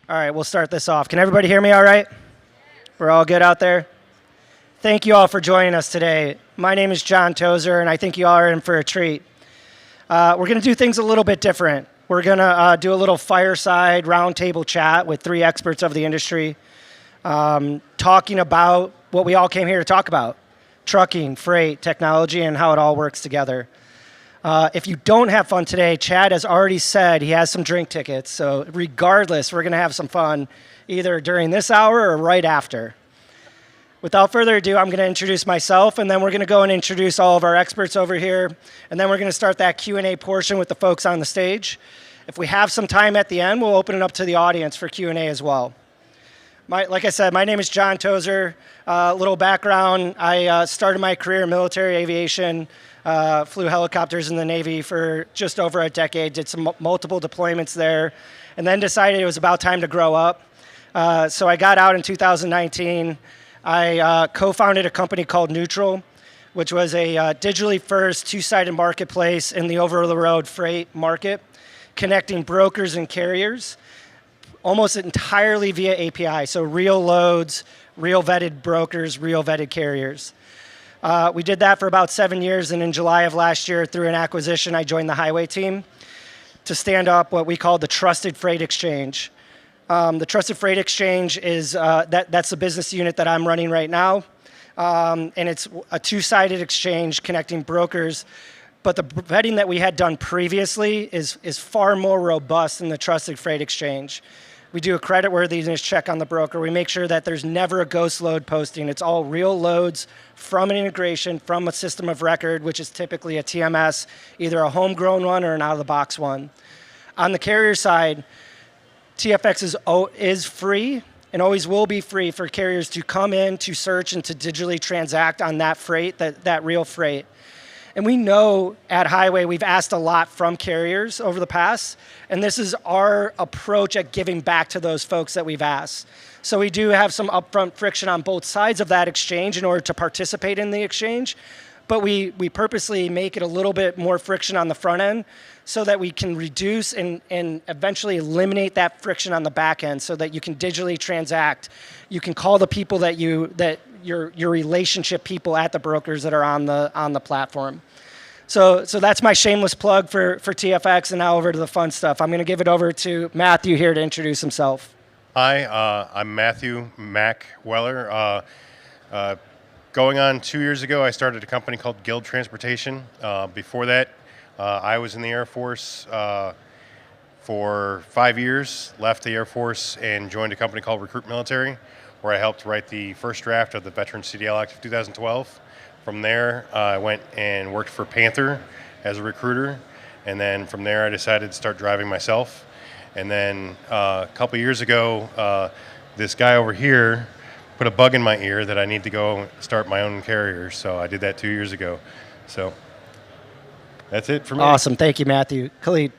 All right, we'll start this off. Can everybody hear me all right? We're all good out there? Thank you all for joining us today. My name is John Tozer, and I think you all are in for a treat. We're going to do things a little bit different. We're going to do a little fireside roundtable chat with three experts of the industry, talking about what we all came here to talk about, trucking, freight, technology, and how it all works together. If you don't have fun today, Chad has already said he has some drink tickets. So regardless, we're going to have some fun either during this hour or right after. Without further ado, I'm going to introduce myself, and then we're going to go and introduce all of our experts over here. And then we're going to start that Q&A portion with the folks on the stage. If we have some time at the end, we'll open it up to the audience for Q&A as well. Like I said, my name is John Tozer. Little background, I started my career in military aviation. Flew helicopters in the Navy for just over a decade, did some multiple deployments there, and then decided it was about time to grow up. So I got out in 2019. I co-founded a company called Neutral, which was a digitally first two-sided marketplace in the over-the-road freight market, connecting brokers and carriers almost entirely via API. So real loads, real vetted brokers, real vetted carriers. We did that for about 7 years, and in July of last year, through an acquisition, I joined the highway team to stand up what we call the Trusted Freight Exchange. The Trusted Freight Exchange is that's the business unit that I'm running right now, and it's a two-sided exchange connecting brokers. But the vetting that we had done previously is far more robust than the Trusted Freight Exchange. We do a creditworthiness check on the broker. We make sure that there's never a ghost load posting. It's all real loads from an integration, from a system of record, which is typically a TMS, either a homegrown one or an out-of-the-box one. On the carrier side, TFX is free and always will be free for carriers to come in, to search, and to digitally transact on that freight, that real freight. And we know at Highway we've asked a lot from carriers over the past, and this is our approach at giving back to those folks that we've asked. So we do have some upfront friction on both sides of that exchange in order to participate in the exchange, but we purposely make it a little bit more friction on the front end so that we can reduce and eventually eliminate that friction on the back end so that you can digitally transact. You can call the people that your relationship people at the brokers that are on the platform. So that's my shameless plug for TFX, and now over to the fun stuff. I'm going to give it over to Matthew here to introduce himself. Hi, I'm Matthew Mack Weller. Going on 2 years ago, I started a company called Guild Transportation. Before that, I was in the Air Force for 5 years, left the Air Force, and joined a company called Recruit Military, where I helped write the first draft of the Veteran CDL Act of 2012. From there, I went and worked for Panther as a recruiter, and then from there I decided to start driving myself. And then a couple years ago, this guy over here put a bug in my ear that I need to go start my own carrier, so I did that 2 years ago. So that's it for me. Awesome. Thank you, Matthew. Khalid.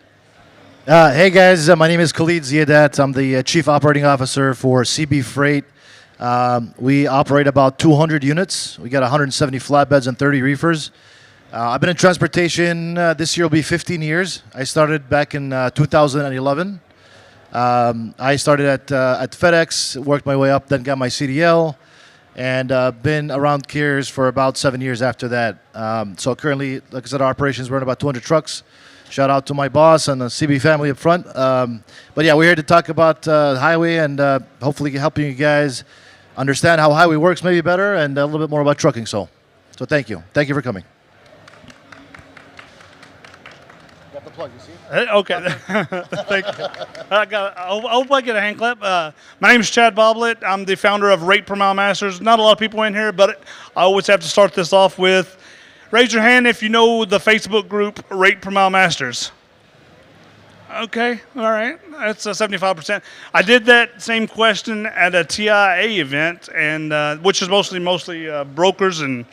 Hey guys, my name is Khalid Ziadat. I'm the Chief Operating Officer for CB Freight. We operate about 200 units. We got 170 flatbeds and 30 reefers. I've been in transportation, this year will be 15 years. I started back in 2011. I started at FedEx, worked my way up, then got my CDL, and been around carriers for about 7 years after that. So currently, like I said, our operations run about 200 trucks. Shout out to my boss and the CB family up front. But yeah, we're here to talk about highway and hopefully helping you guys understand how highway works maybe better and a little bit more about trucking. So thank you. Thank you for coming. Got the plug, you see? Okay. Thank you. I hope I get a hand clap. My name is Chad Boblet. I'm the founder of Rate Per Mile Masters. Not a lot of people in here, but I always have to start this off with raise your hand if you know the Facebook group Rate Per Mile Masters. Okay, all right. That's 75%. I did that same question at a TIA event, and which is mostly brokers and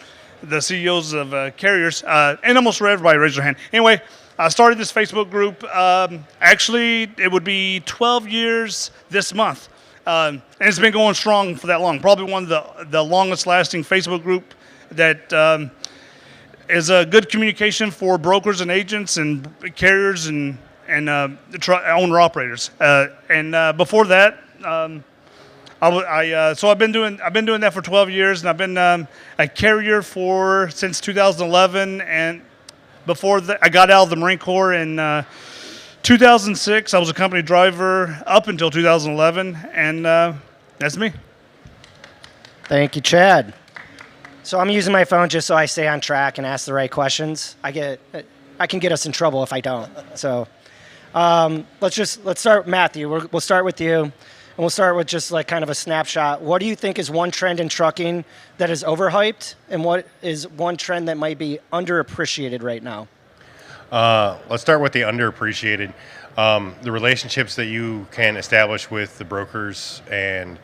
the CEOs of carriers, and almost everybody raised their hand. Anyway, I started this Facebook group. Actually, it would be 12 years this month, and it's been going strong for that long. Probably one of the longest-lasting Facebook group that is a good communication for brokers and agents and carriers and owner-operators. And before that, So I've been doing that for 12 years, and I've been a carrier since 2011. And before that, I got out of the Marine Corps in 2006. I was a company driver up until 2011, and that's me. Thank you, Chad. So I'm using my phone just so I stay on track and ask the right questions. I can get us in trouble if I don't. So let's start, Matthew. We'll start with you, and we'll start with just like kind of a snapshot. What do you think is one trend in trucking that is overhyped, and what is one trend that might be underappreciated right now? Let's start with the underappreciated. The relationships that you can establish with the brokers and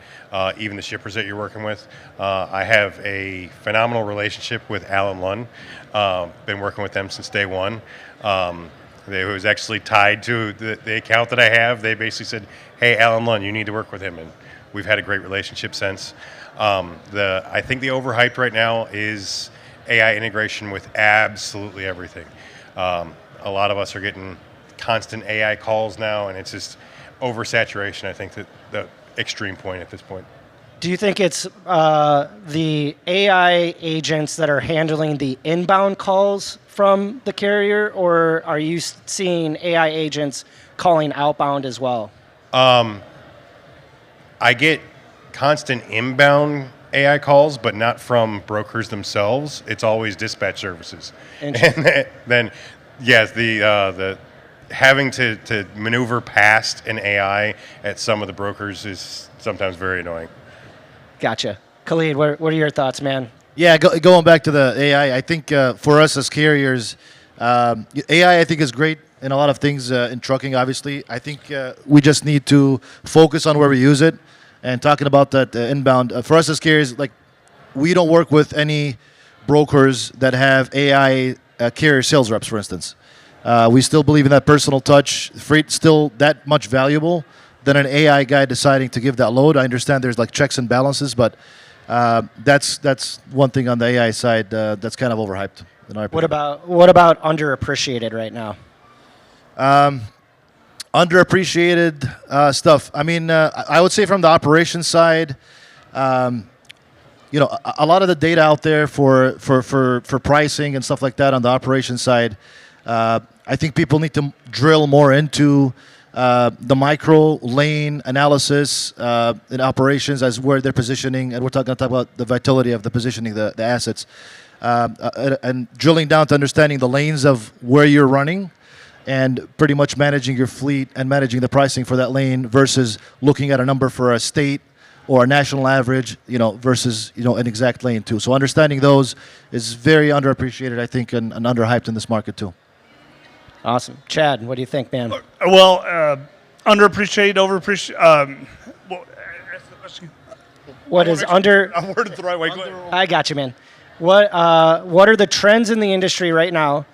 even the shippers that you're working with. I have a phenomenal relationship with Alan Lunn. Been working with them since day one. It was actually tied to the account that I have. They basically said, "Hey, Alan Lunn, you need to work with him," and we've had a great relationship since. I think the overhyped right now is AI integration with absolutely everything. A lot of us are getting constant AI calls now, and it's just oversaturation. I think that the extreme point at this point. Do you think it's the AI agents that are handling the inbound calls from the carrier, or are you seeing AI agents calling outbound as well? I get constant inbound AI calls, but not from brokers themselves. It's always dispatch services. And then, yes, the having to maneuver past an AI at some of the brokers is sometimes very annoying. Gotcha. Khalid, what are your thoughts, man? Yeah, going back to the AI, I think for us as carriers, AI I think is great in a lot of things in trucking. Obviously, I think we just need to focus on where we use it. And talking about that inbound, for us as carriers, like we don't work with any brokers that have AI carrier sales reps, for instance. We still believe in that personal touch. Freight's still that much valuable than an AI guy deciding to give that load. I understand there's like checks and balances, but that's one thing on the AI side that's kind of overhyped. In our opinion. What about underappreciated right now? Underappreciated stuff. I mean, I would say from the operations side, a lot of the data out there for pricing and stuff like that on the operations side, I think people need to drill more into the micro lane analysis in operations as where they're positioning, and we're going to talk about the vitality of the positioning, the assets, and drilling down to understanding the lanes of where you're running, and pretty much managing your fleet and managing the pricing for that lane versus looking at a number for a state or a national average, versus an exact lane too. So understanding those is very underappreciated, I think, and underhyped in this market too. Awesome. Chad, what do you think, man? Well, underappreciated, overappreciated. Ask the question. What is under? I worded it the right way. Go ahead. I got you, man. What are the trends in the industry right now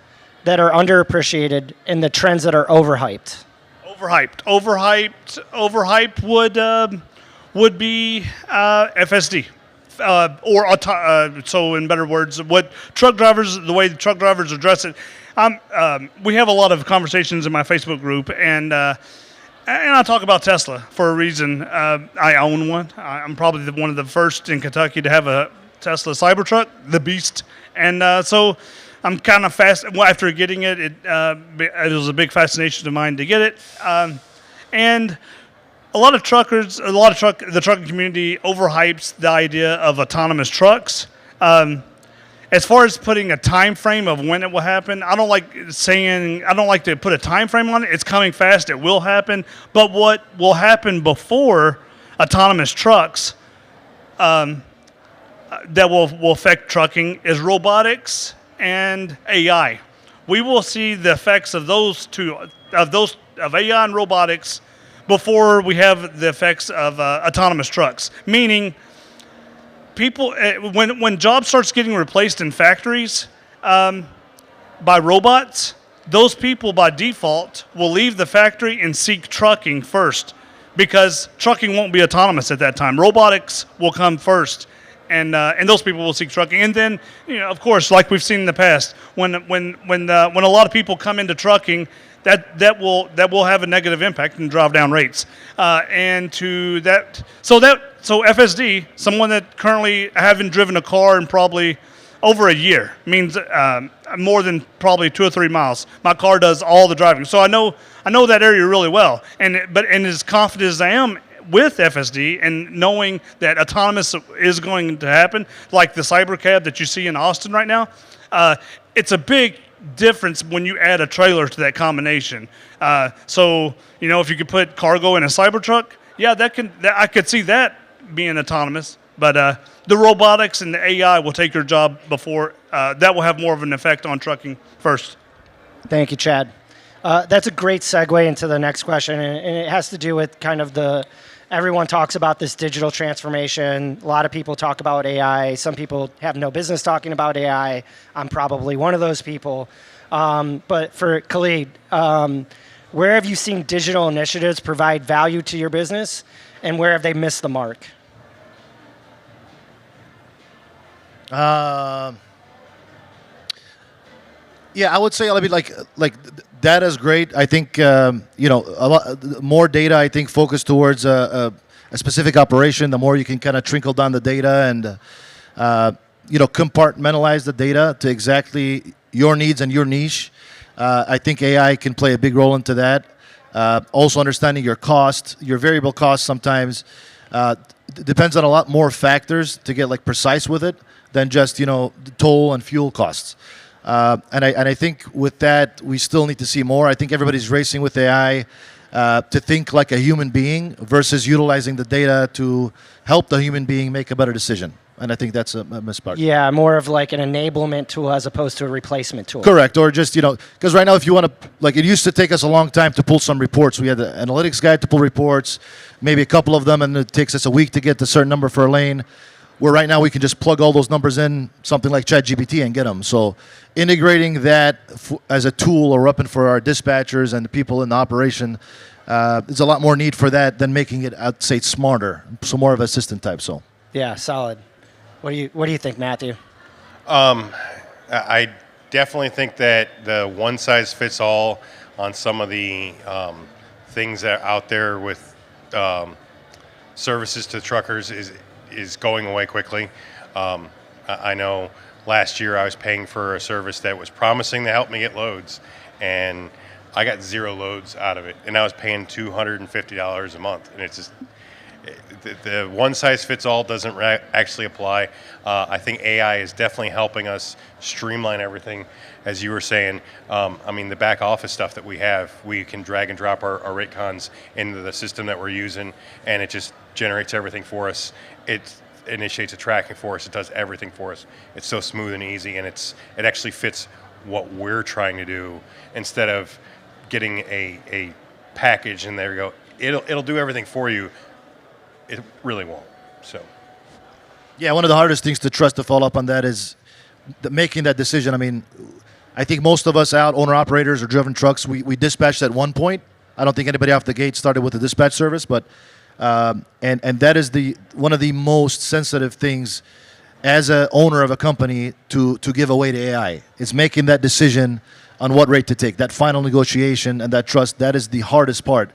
that are underappreciated and the trends that are overhyped? Overhyped would be FSD. So in better words, the way the truck drivers address it. We have a lot of conversations in my Facebook group, and I talk about Tesla for a reason. I own one. I'm probably one of the first in Kentucky to have a Tesla Cybertruck, the Beast, and so I'm kind of fast. After getting it, it was a big fascination of mine to get it, and the trucking community overhypes the idea of autonomous trucks. As far as putting a time frame of when it will happen, I don't like to put a time frame on it. It's coming fast. It will happen. But what will happen before autonomous trucks that will affect trucking is robotics and AI. We will see the effects of those of AI and robotics before we have the effects of autonomous trucks. Meaning, people, when jobs starts getting replaced in factories by robots, those people by default will leave the factory and seek trucking first, because trucking won't be autonomous at that time. Robotics will come first, and those people will seek trucking. And then, of course, like we've seen in the past, when a lot of people come into trucking, that will have a negative impact and drive down rates. So FSD, someone that currently haven't driven a car in probably over a year, means more than probably 2 or 3 miles. My car does all the driving, so I know that area really well. And as confident as I am with FSD and knowing that autonomous is going to happen, like the Cybercab that you see in Austin right now, it's a big difference when you add a trailer to that combination. So if you could put cargo in a Cybertruck, yeah, I could see that being autonomous. But the robotics and the AI will take your job before that will have more of an effect on trucking first. Thank you, Chad. That's a great segue into the next question, and it has to do with kind of everyone talks about this digital transformation. A lot of people talk about AI. Some people have no business talking about AI. I'm probably one of those people. But for Khalid, where have you seen digital initiatives provide value to your business, and where have they missed the mark? Yeah, I would say, I mean, like data is great. I think a lot more data. I think focused towards a specific operation. The more you can kind of trickle down the data and compartmentalize the data to exactly your needs and your niche. I think AI can play a big role into that. Also understanding your cost, your variable cost sometimes depends on a lot more factors to get like precise with it than just toll and fuel costs. And I think with that we still need to see more. I think everybody's racing with AI to think like a human being versus utilizing the data to help the human being make a better decision. And I think that's a missed part. Yeah, more of like an enablement tool as opposed to a replacement tool. Correct. Or just, because right now if you want to, like it used to take us a long time to pull some reports. We had the analytics guy to pull reports, maybe a couple of them, and it takes us a week to get a certain number for a lane. Where right now we can just plug all those numbers in, something like ChatGPT, and get them. So integrating that as a tool or weapon for our dispatchers and the people in the operation, there's a lot more need for that than making it, I'd say, smarter. So more of assistant type. So yeah, solid. What do you think, Matthew? I definitely think that the one size fits all on some of the things that are out there with services to truckers is going away quickly. I know last year I was paying for a service that was promising to help me get loads, and I got 0 loads out of it, and I was paying $250 a month, and it's just the one size fits all doesn't actually apply. I think AI is definitely helping us streamline everything, as you were saying. I mean, the back office stuff that we have, we can drag and drop our rate cons into the system that we're using, and it just generates everything for us. It initiates a tracking for us. It does everything for us. It's so smooth and easy, and it actually fits what we're trying to do instead of getting a package and there you go. It'll do everything for you. It really won't. So, yeah, one of the hardest things to trust to follow up on that is making that decision. I mean, I think most of us owner operators or driven trucks, we dispatched at one point. I don't think anybody off the gate started with a dispatch service, but and that is one of the most sensitive things as a owner of a company to give away to AI. It's making that decision on what rate to take. That final negotiation and that trust, that is the hardest part.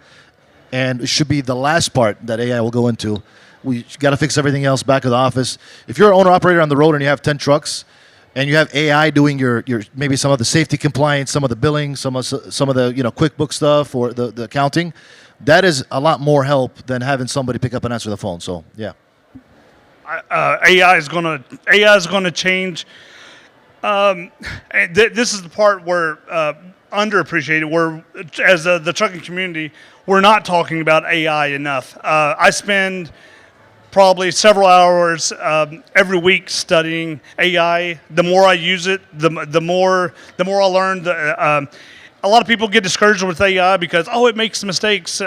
And it should be the last part that AI will go into. We got to fix everything else back at the office. If you're an owner-operator on the road and you have 10 trucks, and you have AI doing your maybe some of the safety compliance, some of the billing, some of the QuickBooks stuff or the accounting, that is a lot more help than having somebody pick up and answer the phone. So yeah, AI is gonna change. This is the part where underappreciated. Where as the trucking community, we're not talking about AI enough. I spend probably several hours every week studying AI. The more I use it, the more I learn. A lot of people get discouraged with AI because it makes mistakes.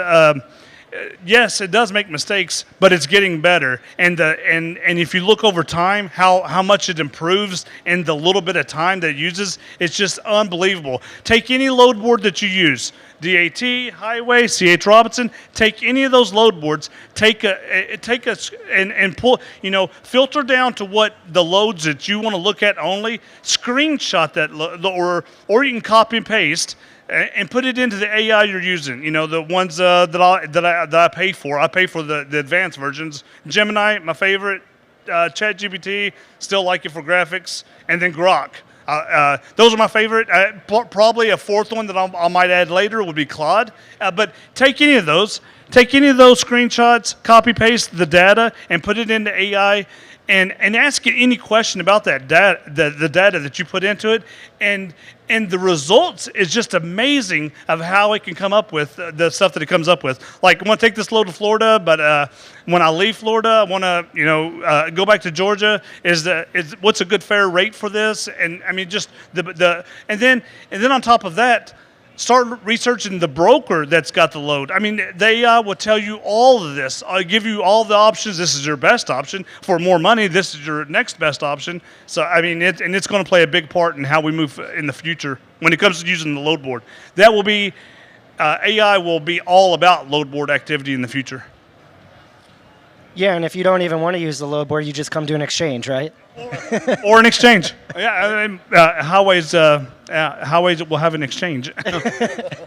yes, it does make mistakes, but it's getting better. And if you look over time, how much it improves in the little bit of time that it uses, it's just unbelievable. Take any load board that you use, DAT, Highway, CH Robinson. Take any of those load boards. And pull. Filter down to what the loads that you want to look at only. Screenshot that, or you can copy and paste and put it into the AI you're using. The ones that I pay for. I pay for the advanced versions. Gemini, my favorite. ChatGPT, still like it for graphics, and then Grok. Those are my favorite. Probably a fourth one that I might add later would be Claude. But take any of those screenshots, copy paste the data, and put it into AI, and ask it any question about that data, the data that you put into it, and the results is just amazing of how it can come up with the stuff that it comes up with. Like, I want to take this load to Florida, but when I leave Florida, I want to go back to Georgia. Is what's a good fair rate for this? And I mean, just and then on top of that, start researching the broker that's got the load. I mean, the AI will tell you all of this. I'll give you all the options. This is your best option. For more money, this is your next best option. So, I mean, it's going to play a big part in how we move in the future when it comes to using the load board. That will be, AI will be all about load board activity in the future. Yeah, and if you don't even want to use the load board, you just come to an exchange, right? Or an exchange. Yeah, Highways will have an exchange.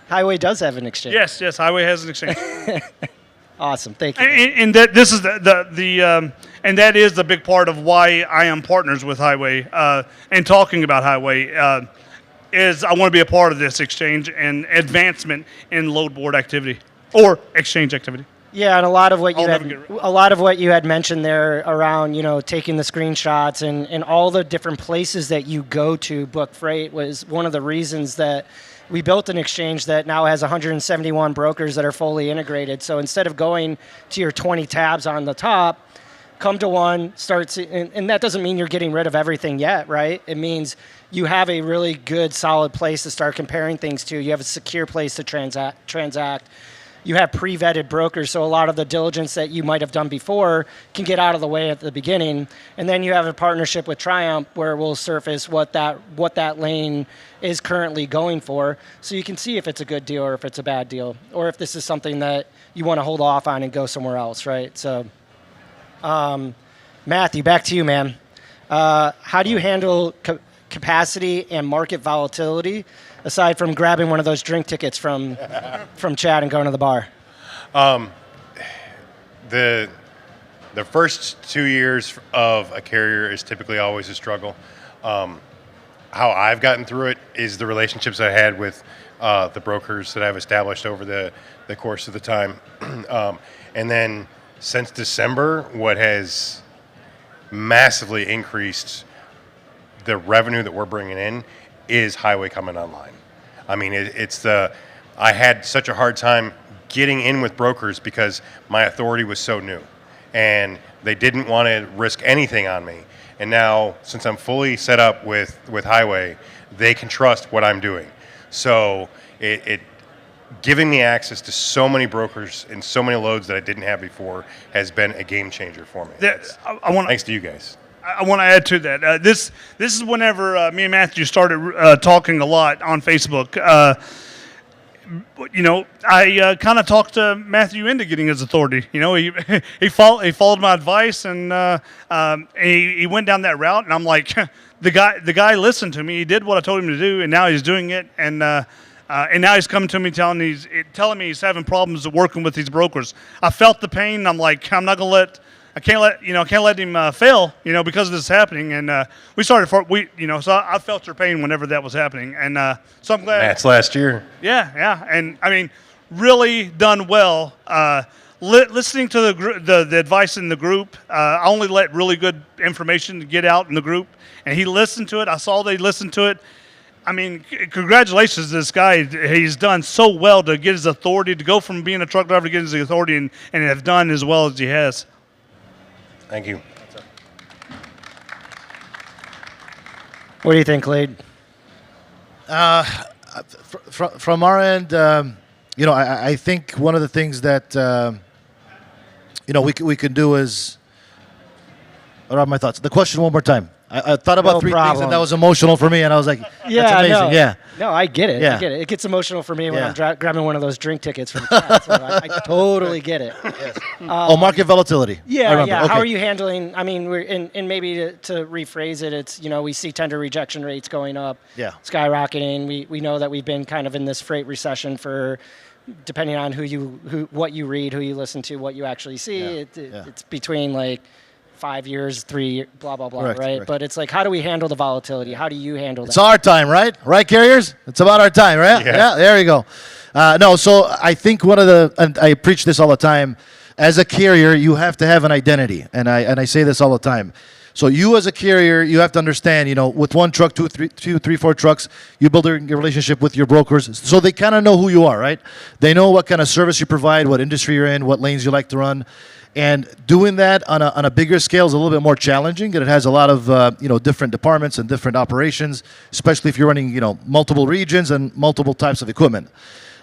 Highway does have an exchange. Yes, Highway has an exchange. Awesome, thank you. And that this is and that is the big part of why I am partners with Highway and talking about Highway is I want to be a part of this exchange and advancement in load board activity or exchange activity. Yeah, and a lot of what you had mentioned there around, taking the screenshots and all the different places that you go to book freight was one of the reasons that we built an exchange that now has 171 brokers that are fully integrated. So instead of going to your 20 tabs on the top, come to one, and that doesn't mean you're getting rid of everything yet, right? It means you have a really good, solid place to start comparing things to. You have a secure place to transact. You have pre-vetted brokers, so a lot of the diligence that you might have done before can get out of the way at the beginning. And then you have a partnership with Triumph where we'll surface what that lane is currently going for, so you can see if it's a good deal or if it's a bad deal, or if this is something that you want to hold off on and go somewhere else, right? So, Matthew, back to you, man. How do you handle capacity and market volatility, aside from grabbing one of those drink tickets from Chad and going to the bar? The first 2 years of a carrier is typically always a struggle. How I've gotten through it is the relationships I had with the brokers that I've established over the course of the time. And then since December, what has massively increased the revenue that we're bringing in is Highway coming online. I mean, I had such a hard time getting in with brokers because my authority was so new and they didn't want to risk anything on me. And now, since I'm fully set up with Highway, they can trust what I'm doing. So it giving me access to so many brokers and so many loads that I didn't have before has been a game changer for me. Thanks to you guys. I want to add to that. This is whenever me and Matthew started talking a lot on Facebook. I kind of talked Matthew into getting his authority. He followed my advice and he went down that route. And I'm like, the guy listened to me. He did what I told him to do, and now he's doing it. And now he's coming to me telling me he's having problems working with these brokers. I felt the pain. I'm like, I can't let him fail, because of this happening. And so I felt your pain whenever that was happening. And so I'm glad. That's last year. Yeah. And I mean, really done well. Listening to the advice in the group, I only let really good information get out in the group. And he listened to it. I saw they listened to it. I mean, congratulations to this guy. He's done so well to get his authority, to go from being a truck driver to getting his authority and have done as well as he has. Thank you. What do you think, Clyde? From our end, I think one of the things that we can do is. What are my thoughts? The question one more time. I thought about No three things, problem. and that was emotional for me. And I was like, "That's amazing." No, Yeah, no, I get it. Yeah. I get it. It gets emotional for me when Yeah. I'm grabbing one of those drink tickets from Cat, so I totally get it. market volatility. I Yeah, remember. yeah. Okay. How are you handling? I mean, and maybe to rephrase it, it's we see tender rejection rates going up, Yeah. skyrocketing. We know that we've been kind of in this freight recession for, depending on what you read, who you listen to, what you actually see. Yeah. It's between like 5 years, 3, blah blah blah, Correct, right? correct. But it's like, how do we handle the volatility? How do you handle It's that? our time, right? Right, carriers? It's about our time, right? Yeah. There you go. No, so I think and I preach this all the time, as a carrier, you have to have an identity. And I say this all the time. So you as a carrier, you have to understand, with one truck, two, three, 4 trucks, you build a relationship with your brokers. So they kind of know who you are, right? They know what kind of service you provide, what industry you're in, what lanes you like to run. And doing that on a bigger scale is a little bit more challenging, and it has a lot of different departments and different operations, especially if you're running multiple regions and multiple types of equipment.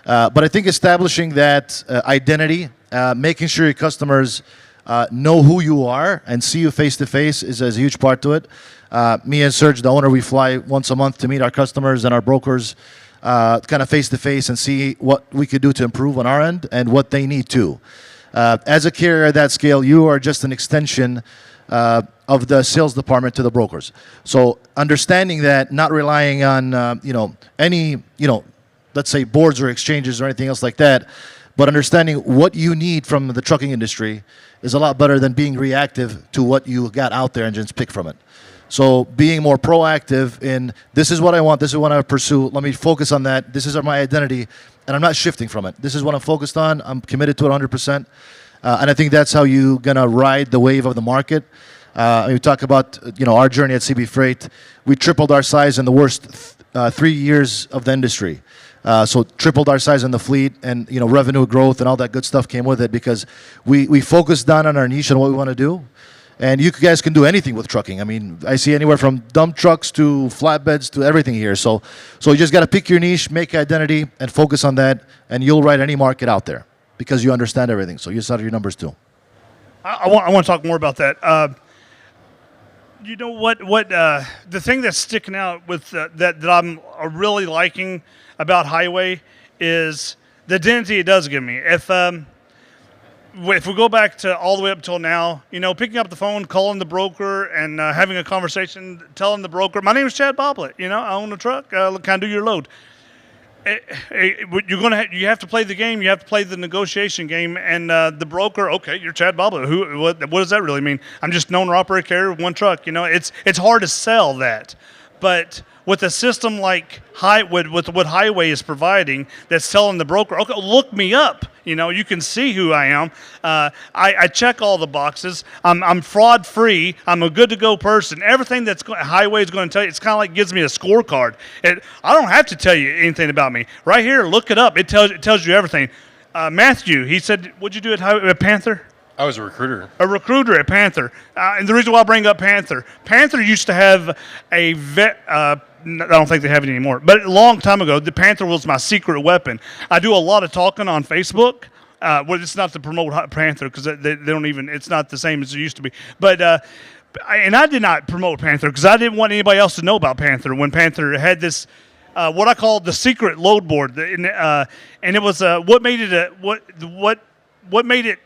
But I think establishing that identity, making sure your customers know who you are and see you face to face is a huge part to it. Me and Serge, the owner, we fly once a month to meet our customers and our brokers, kind of face to face, and see what we could do to improve on our end and what they need to. As a carrier at that scale, you are just an extension of the sales department to the brokers. So understanding that, not relying on any let's say boards or exchanges or anything else like that, but understanding what you need from the trucking industry is a lot better than being reactive to what you got out there and just pick from it. So being more proactive in, this is what I want, this is what I pursue, let me focus on that, this is my identity, and I'm not shifting from it. This is what I'm focused on, I'm committed to it 100%. And I think that's how you're going to ride the wave of the market. We talk about our journey at CB Freight. We tripled our size in the worst 3 years of the industry. So tripled our size in the fleet, and revenue growth and all that good stuff came with it because we focused down on our niche and what we want to do. And you guys can do anything with trucking. I mean, I see anywhere from dump trucks to flatbeds to everything here. So you just got to pick your niche, make identity, and focus on that, and you'll ride any market out there because you understand everything. So you set your numbers too. I want to talk more about that. You know what? The thing that's sticking out with that I'm really liking about Highway is the identity it does give me. If we go back to all the way up till now, picking up the phone, calling the broker, and having a conversation, telling the broker, "My name is Chad Boblet. I own a truck. Can I do your load?" You have to play the game. You have to play the negotiation game. And the broker, okay, you're Chad Boblet. What does that really mean? I'm just an owner-operator carrier of one truck. It's hard to sell that, but with a system like with what Highway is providing, that's telling the broker, okay, look me up. You can see who I am. I check all the boxes. I'm fraud free. I'm a good to go person. Everything Highway is going to tell you, it's kind of like gives me a scorecard. I don't have to tell you anything about me. Right here, look it up. It tells you everything. Matthew, he said, "What'd you do at Panther?" I was a recruiter. A recruiter at Panther. And the reason why I bring up Panther used to have a vet. I don't think they have it anymore. But a long time ago, the Panther was my secret weapon. I do a lot of talking on Facebook. Well, it's not to promote Panther because they don't even. It's not the same as it used to be. But and I did not promote Panther because I didn't want anybody else to know about Panther when Panther had this. What I call the secret load board, and it was what made it what made it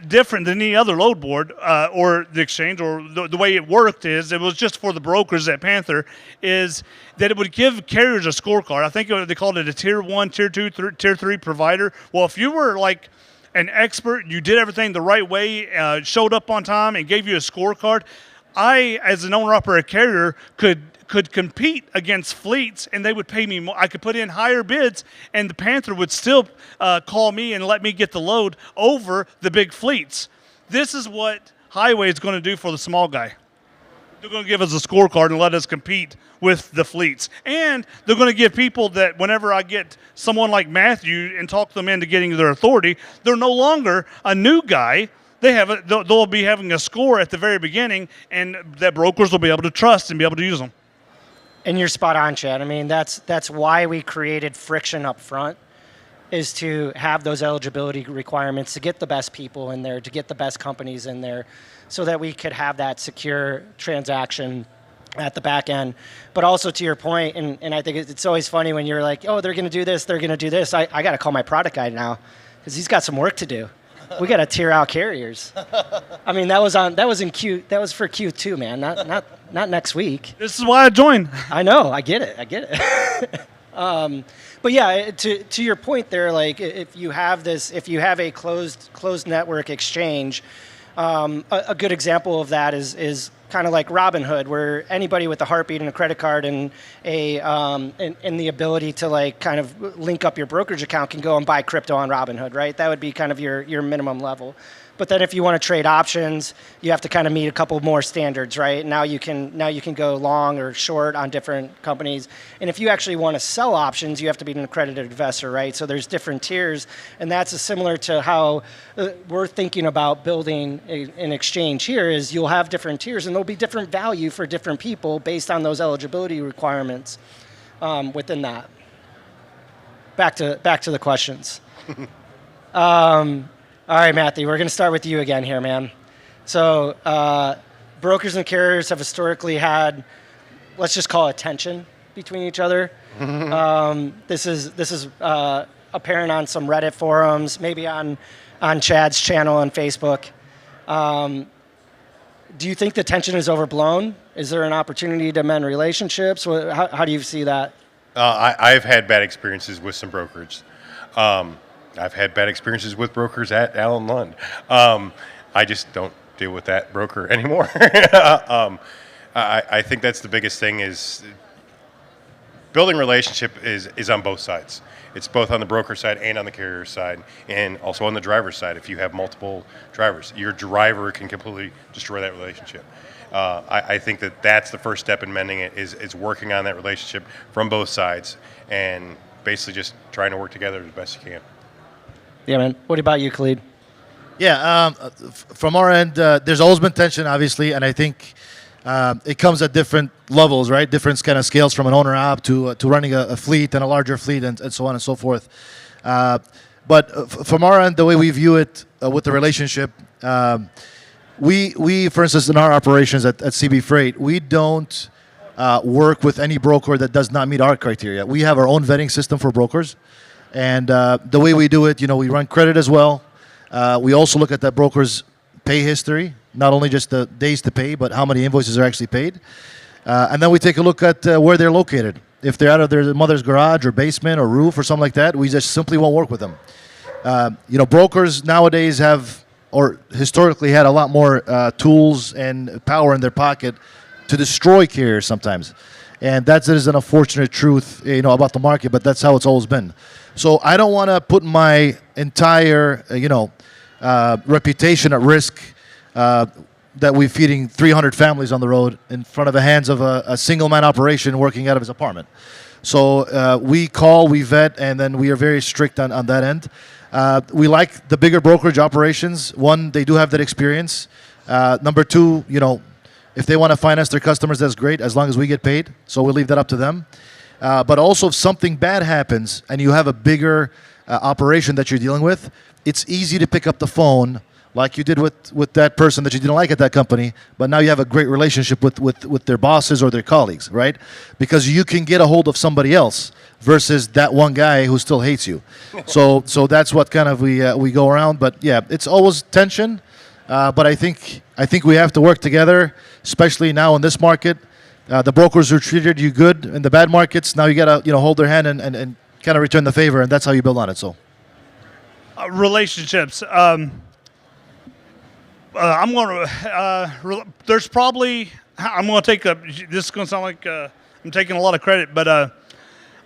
different than any other load board or the exchange, or the way it worked is it was just for the brokers at Panther, is that it would give carriers a scorecard. I think they called it a tier 1, tier 2, tier 3 provider. Well, if you were like an expert, you did everything the right way, showed up on time, and gave you a scorecard, I, as an owner-operator carrier, could compete against fleets, and they would pay me more. I could put in higher bids, and the Panther would still call me and let me get the load over the big fleets. This is what Highway is going to do for the small guy. They're going to give us a scorecard and let us compete with the fleets. And they're going to give people that whenever I get someone like Matthew and talk them into getting their authority, they're no longer a new guy. They'll be having a score at the very beginning, and that brokers will be able to trust and be able to use them. And you're spot on, Chad. I mean, that's why we created friction up front. is to have those eligibility requirements to get the best people in there, to get the best companies in there, so that we could have that secure transaction at the back end. But also to your point, and I think it's always funny when you're like, oh, they're going to do this, they're going to do this. I got to call my product guy now because he's got some work to do. We got to tier out carriers. I mean, that was for Q2, man, not next week. This is why I joined. I know, I get it. But yeah, to your point there, like if you have a closed network exchange, a good example of that is kind of like Robinhood, where anybody with a heartbeat and a credit card and and the ability to like kind of link up your brokerage account can go and buy crypto on Robinhood, right? That would be kind of your minimum level. But then if you want to trade options, you have to kind of meet a couple more standards, right? Now you can go long or short on different companies. And if you actually want to sell options, you have to be an accredited investor, right? So there's different tiers, and that's similar to how we're thinking about building an exchange here. Is you'll have different tiers, and there'll be different value for different people based on those eligibility requirements within that. Back to the questions. All right, Matthew, we're going to start with you again here, man. So brokers and carriers have historically had, let's just call it tension between each other. This is apparent on some Reddit forums, maybe on Chad's channel on Facebook. Do you think the tension is overblown? Is there an opportunity to mend relationships? How do you see that? I've had bad experiences with some brokerage. I've had bad experiences with brokers at Allen Lund. I just don't deal with that broker anymore. I think that's the biggest thing is building relationship is on both sides. It's both on the broker side and on the carrier side, and also on the driver's side. If you have multiple drivers, your driver can completely destroy that relationship. I think that's the first step in mending it is working on that relationship from both sides and basically just trying to work together as best you can. Yeah, man. What about you, Khalid? Yeah, from our end, there's always been tension, obviously, and I think it comes at different levels, right? Different kind of scales from an owner app to running a fleet and a larger fleet and so on and so forth. But from our end, the way we view it with the relationship, we, for instance, in our operations at CB Freight, we don't work with any broker that does not meet our criteria. We have our own vetting system for brokers. And the way we do it, we run credit as well. We also look at that broker's pay history, not only just the days to pay, but how many invoices are actually paid. And then we take a look at where they're located. If they're out of their mother's garage or basement or roof or something like that, we just simply won't work with them. Brokers nowadays have, or historically had, a lot more tools and power in their pocket to destroy carriers sometimes. And that is an unfortunate truth, about the market, but that's how it's always been. So I don't want to put my entire, reputation at risk that we're feeding 300 families on the road in front of the hands of a single-man operation working out of his apartment. So we call, we vet, and then we are very strict on that end. We like the bigger brokerage operations. One, they do have that experience. Number two, if they want to finance their customers, that's great, as long as we get paid. So we'll leave that up to them. But also, if something bad happens and you have a bigger operation that you're dealing with, it's easy to pick up the phone like you did with that person that you didn't like at that company, but now you have a great relationship with their bosses or their colleagues, right? Because you can get a hold of somebody else versus that one guy who still hates you. So that's what kind of we go around. But yeah, it's always tension. But I think we have to work together, especially now in this market. The brokers who treated you good in the bad markets, now you got to hold their hand and kind of return the favor, and that's how you build on it. So relationships. I'm going to. There's probably. I'm going to take a. This is going to sound like I'm taking a lot of credit, but I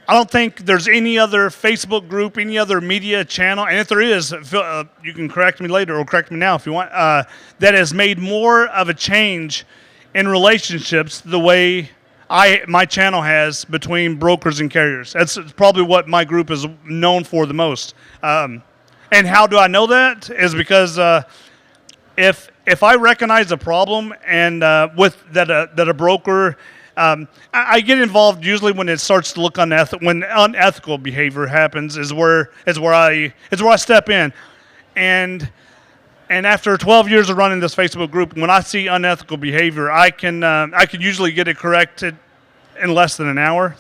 don't think there's any other Facebook group, any other media channel, and if there is, you can correct me later or correct me now if you want. That has made more of a change in relationships the way my channel has between brokers and carriers. That's probably what my group is known for the most. And how do I know that? Is because if I recognize a problem and with that a broker I get involved usually when it starts to look unethical. When unethical behavior happens, is where I step in, and after 12 years of running this Facebook group, when I see unethical behavior, I can usually get it corrected in less than an hour,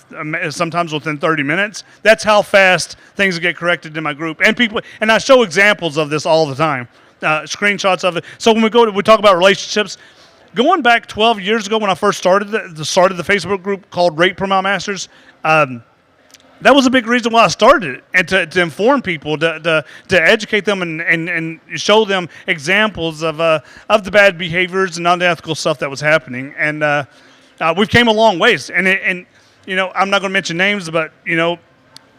sometimes within 30 minutes. That's how fast things get corrected in my group. And I show examples of this all the time, screenshots of it. So when we talk about relationships, going back 12 years ago when I first started the Facebook group called Rate Per Mile Masters, that was a big reason why I started it, and to inform people, to educate them and show them examples of the bad behaviors and unethical stuff that was happening. And we've came a long ways. And I'm not going to mention names, but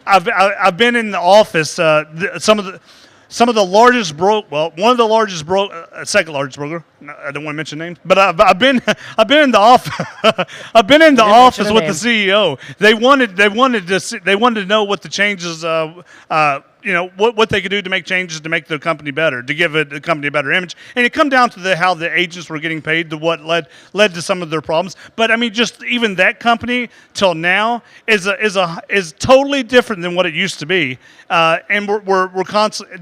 I've been in the office. Some of the largest one of the largest second largest broker. I don't want to mention names, but I've been in the office. I've been in the office with the CEO. They wanted to know what the changes, what they could do to make changes to make their company better, to give the company a better image. And it come down to how the agents were getting paid, to what led to some of their problems. But I mean, just even that company till now is totally different than what it used to be, and we're constantly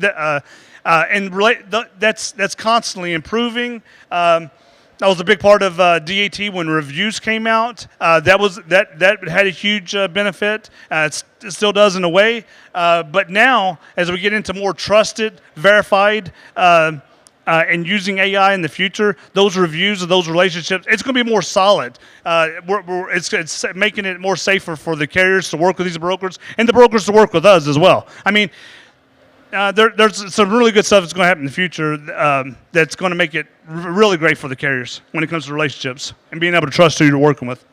that's constantly improving. That was a big part of DAT when reviews came out. That had a huge benefit. It still does in a way. But now, as we get into more trusted, verified, and using AI in the future, those reviews of those relationships, it's going to be more solid. It's making it more safer for the carriers to work with these brokers and the brokers to work with us as well. I mean, there's some really good stuff that's going to happen in the future that's going to make it really great for the carriers when it comes to relationships and being able to trust who you're working with.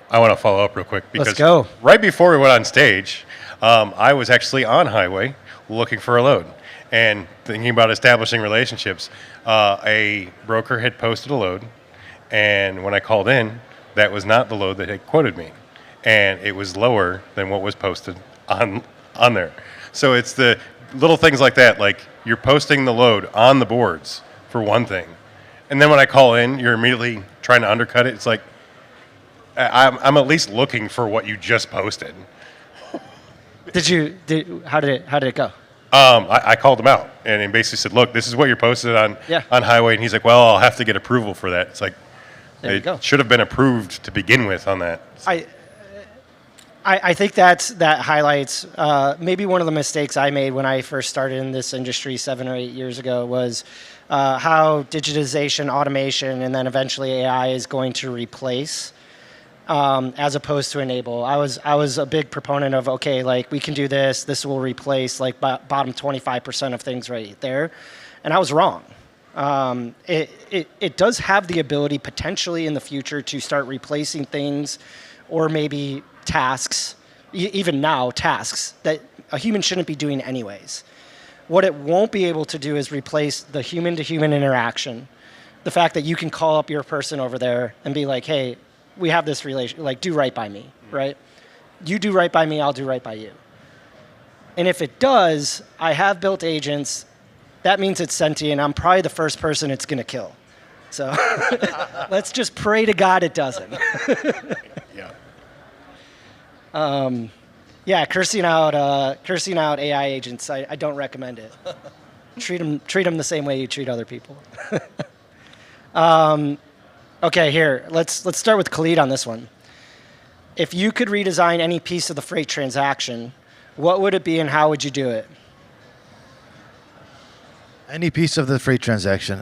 I want to follow up real quick because Let's go. Right before we went on stage, I was actually on highway looking for a load and thinking about establishing relationships. A broker had posted a load, and when I called in, that was not the load that had quoted me, and it was lower than what was posted on there. So it's the little things like that, like you're posting the load on the boards for one thing, and then when I call in, you're immediately trying to undercut it. It's like I'm at least looking for what you just posted. How did it go? I called him out and he basically said, "Look, this is what you're posted on highway," and he's like, "Well, I'll have to get approval for that." It's like it should have been approved to begin with on that. I think that highlights maybe one of the mistakes I made when I first started in this industry 7 or 8 years ago was how digitization, automation, and then eventually AI is going to replace as opposed to enable. I was a big proponent of, okay, like we can do this. This will replace like bottom 25% of things right there, and I was wrong. It does have the ability potentially in the future to start replacing things, or maybe tasks, even now tasks that a human shouldn't be doing anyways. What it won't be able to do is replace the human-to-human interaction. The fact that you can call up your person over there and be like, hey, we have this relation, like do right by me, right? You do right by me, I'll do right by you. And if it does, I have built agents, that means it's sentient. I'm probably the first person it's going to kill. So let's just pray to God it doesn't. Cursing out AI agents, I don't recommend it. Treat them the same way you treat other people. Okay, here, let's start with Khalid on this one. If you could redesign any piece of the freight transaction, what would it be and how would you do it? Any piece of the freight transaction.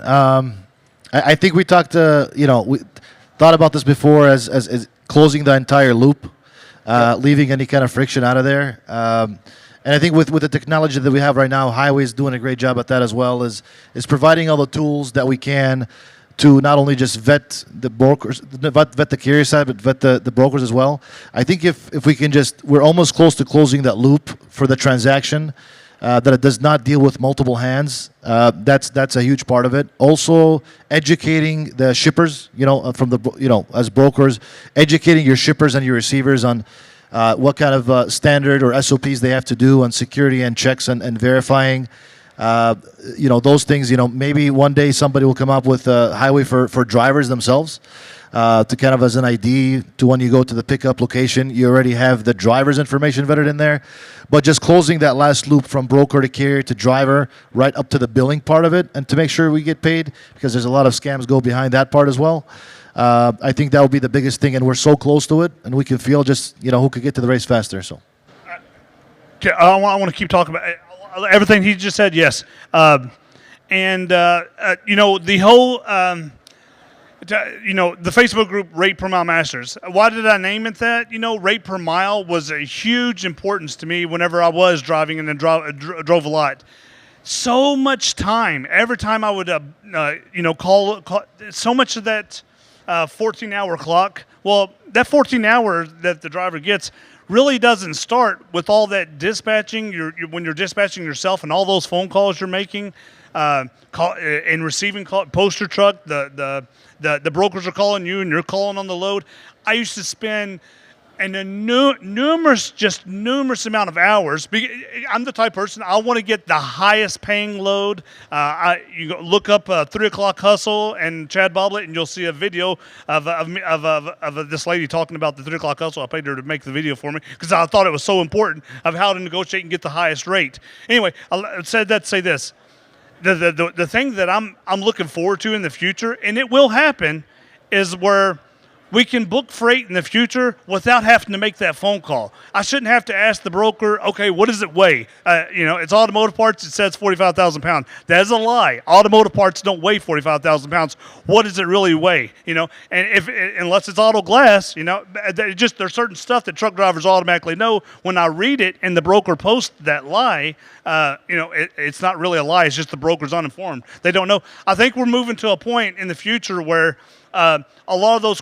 I think we talked, we thought about this before as closing the entire loop. Leaving any kind of friction out of there. And I think with the technology that we have right now, Highway is doing a great job at that as well, is providing all the tools that we can to not only just vet the brokers, vet the carrier side, but vet the brokers as well. I think if we can we're almost close to closing that loop for the transaction, that it does not deal with multiple hands. That's a huge part of it. Also, educating the shippers, as brokers, educating your shippers and your receivers on what kind of standard or SOPs they have to do on security and checks and verifying. Those things. Maybe one day somebody will come up with a highway for drivers themselves. to kind of as an ID to when you go to the pickup location. You already have the driver's information vetted in there. But just closing that last loop from broker to carrier to driver right up to the billing part of it, and to make sure we get paid, because there's a lot of scams go behind that part as well. I think that will be the biggest thing, and we're so close to it, and we can feel just who could get to the race faster. So, Okay, I want to keep talking about everything he just said. Yes, the whole the Facebook group Rate Per Mile Masters. Why did I name it that? Rate per mile was a huge importance to me whenever I was driving and then drove a lot. So much time. Every time I would, call so much of that 14-hour clock. Well, that 14 hours that the driver gets really doesn't start with all that dispatching. When you're dispatching yourself and all those phone calls you're making, and receiving poster truck. The brokers are calling you and you're calling on the load. I used to spend numerous amount of hours. I'm the type of person, I want to get the highest paying load. You look up 3 o'clock hustle and Chad Boblet, and you'll see a video of this lady talking about the 3 o'clock hustle. I paid her to make the video for me because I thought it was so important of how to negotiate and get the highest rate. Anyway, I said that to say this. The thing that I'm looking forward to in the future, and it will happen, is where we can book freight in the future without having to make that phone call. I shouldn't have to ask the broker, okay, what does it weigh? It's automotive parts. It says 45,000 pounds. That is a lie. Automotive parts don't weigh 45,000 pounds. What does it really weigh? And unless it's auto glass, there's certain stuff that truck drivers automatically know. When I read it and the broker posts that lie, it's not really a lie. It's just the broker's uninformed. They don't know. I think we're moving to a point in the future where a lot of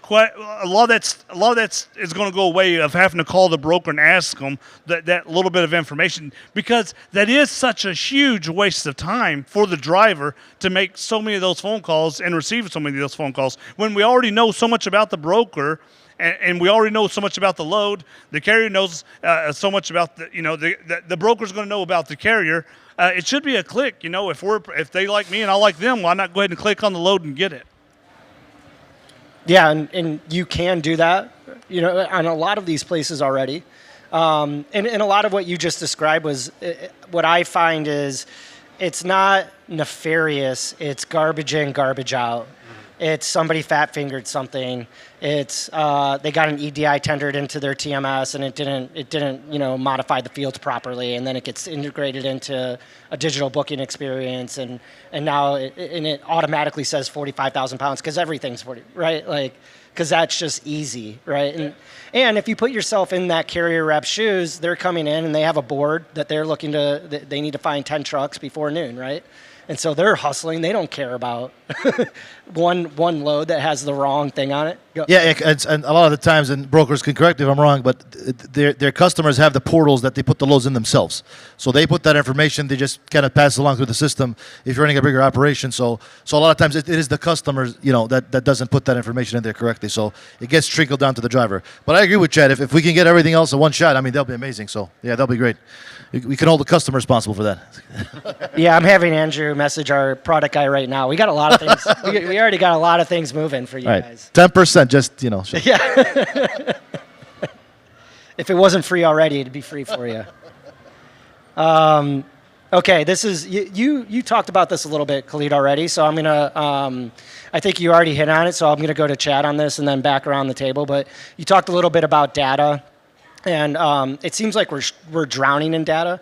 that's is going to go away, of having to call the broker and ask them that little bit of information, because that is such a huge waste of time for the driver to make so many of those phone calls and receive so many of those phone calls when we already know so much about the broker. And we already know so much about the load. The carrier knows so much about the broker's going to know about the carrier. It should be a click. If they like me and I like them, why not go ahead and click on the load and get it? Yeah, and you can do that, on a lot of these places already. And a lot of what you just described was what I find is it's not nefarious. It's garbage in, garbage out. It's somebody fat-fingered something. It's they got an EDI tendered into their TMS and it didn't modify the fields properly, and then it gets integrated into a digital booking experience, and now it automatically says 45,000 pounds because everything's 40, right? Like, because that's just easy, right? And if you put yourself in that carrier rep's shoes, they're coming in and they have a board that they're they need to find 10 trucks before noon, right? And so they're hustling. They don't care about one load that has the wrong thing on it. Go. Yeah, and a lot of the times, and brokers can correct me if I'm wrong, but their customers have the portals that they put the loads in themselves. So they put that information, they just kind of pass it along through the system if you're running a bigger operation. So a lot of times it is the customers, that doesn't put that information in there correctly. So it gets trickled down to the driver. But I agree with Chad. If we can get everything else in one shot, that'll be amazing. So yeah, that'll be great. We can hold the customer responsible for that. Yeah, I'm having Andrew message our product guy right now. We got a lot of things. we already got a lot of things moving for you guys. 10%, just sure. Yeah. If it wasn't free already, it'd be free for you. Okay, this is you talked about this a little bit, Khalid, already. So I'm gonna. I think you already hit on it. So I'm gonna go to Chad on this and then back around the table. But you talked a little bit about data. And it seems like we're drowning in data.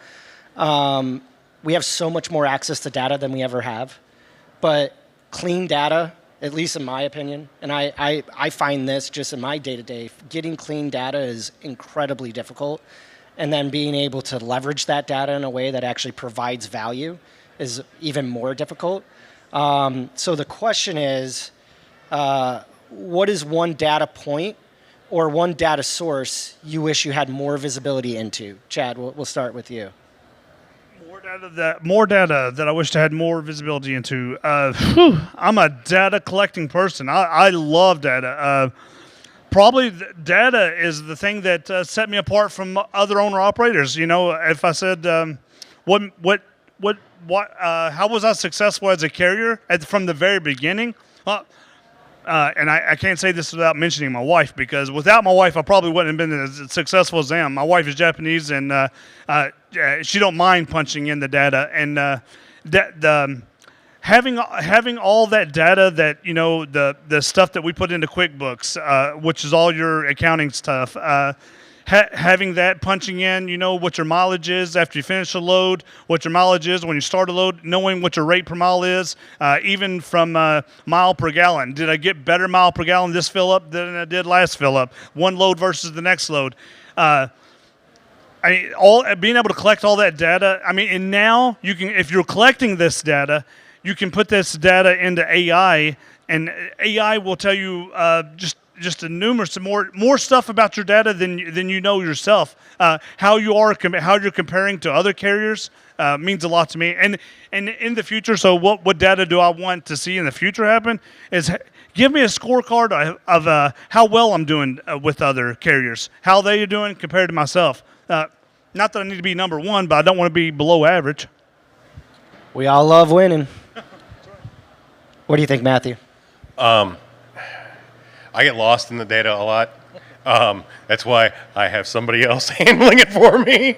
We have so much more access to data than we ever have. But clean data, at least in my opinion, and I find this just in my day-to-day, getting clean data is incredibly difficult. And then being able to leverage that data in a way that actually provides value is even more difficult. So the question is, what is one data point or one data source you wish you had more visibility into? Chad, we'll start with you. More data that I wish I had more visibility into. I'm a data collecting person. I love data. Probably data is the thing that set me apart from other owner operators. If I said, how was I successful as a carrier from the very beginning? and I can't say this without mentioning my wife, because without my wife, I probably wouldn't have been as successful as I am. My wife is Japanese, and she don't mind punching in the data. And having all that data, that the stuff that we put into QuickBooks, which is all your accounting stuff. Having that punching in, what your mileage is after you finish a load, what your mileage is when you start a load, knowing what your rate per mile is, even from mile per gallon. Did I get better mile per gallon this fill up than I did last fill up? One load versus the next load. Being able to collect all that data. And now you can, if you're collecting this data, you can put this data into AI, and AI will tell you just a numerous more stuff about your data than you know yourself. How you're comparing to other carriers means a lot to me. And in the future, so what data do I want to see in the future happen is give me a scorecard of how well I'm doing with other carriers, how they are doing compared to myself. Not that I need to be number one, but I don't want to be below average. We all love winning. What do you think, Matthew? I get lost in the data a lot. That's why I have somebody else handling it for me.